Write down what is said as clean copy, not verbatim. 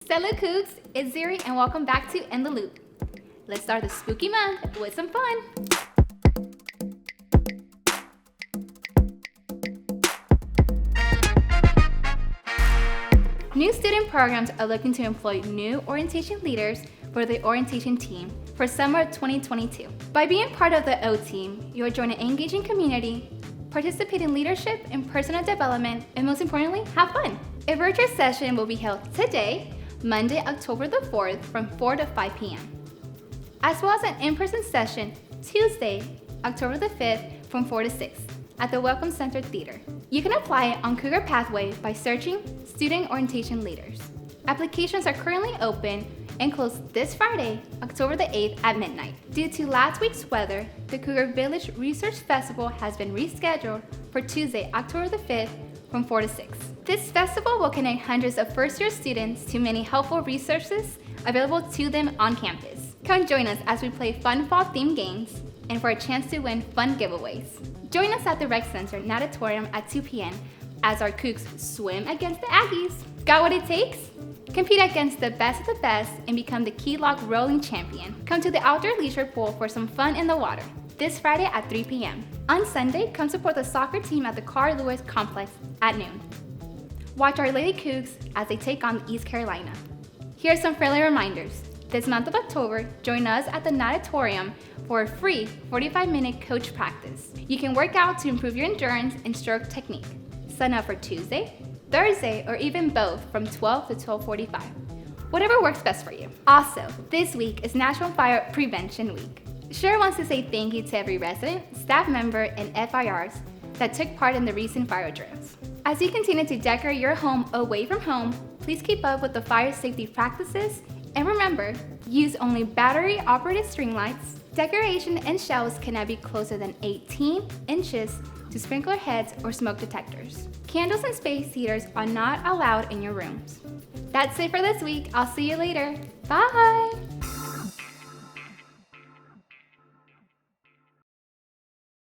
Hello Cougs, it's Ziri and welcome back to In the Loop. Let's start the spooky month with some fun. New student programs are looking to employ new orientation leaders for the orientation team for summer 2022. By being part of the O team, you'll join an engaging community, participate in leadership and personal development, and most importantly, have fun. A virtual session will be held today, Monday, October the 4th from 4 to 5 p.m. as well as an in-person session Tuesday, October the 5th from 4 to 6 at the Welcome Center Theater. You can apply on Cougar Pathway by searching Student Orientation Leaders. Applications are currently open and closed this Friday, October the 8th at midnight. Due to last week's weather, the Cougar Village Research Festival has been rescheduled for Tuesday, October the 5th from 4 to 6. This festival will connect hundreds of first-year students to many helpful resources available to them on campus. Come join us as we play fun fall-themed games and for a chance to win fun giveaways. Join us at the Rec Center Natatorium at 2 p.m. as our Cougs swim against the Aggies. Got what it takes? Compete against the best of the best and become the key log rolling champion. Come to the outdoor leisure pool for some fun in the water this Friday at 3 p.m. On Sunday, come support the soccer team at the Carl Lewis Complex at noon. Watch our Lady Cougs as they take on East Carolina. Here are some friendly reminders. This month of October, join us at the Natatorium for a free 45-minute coach practice. You can work out to improve your endurance and stroke technique. Sign up for Tuesday, Thursday, or even both from 12 to 12:45. Whatever works best for you. Also, this week is National Fire Prevention Week. Share wants to say thank you to every resident, staff member, and FIRs that took part in the recent fire drills. As you continue to decorate your home away from home, please keep up with the fire safety practices and remember, use only battery-operated string lights. Decoration and shelves cannot be closer than 18 inches to sprinkler heads or smoke detectors. Candles and space heaters are not allowed in your rooms. That's it for this week. I'll see you later. Bye!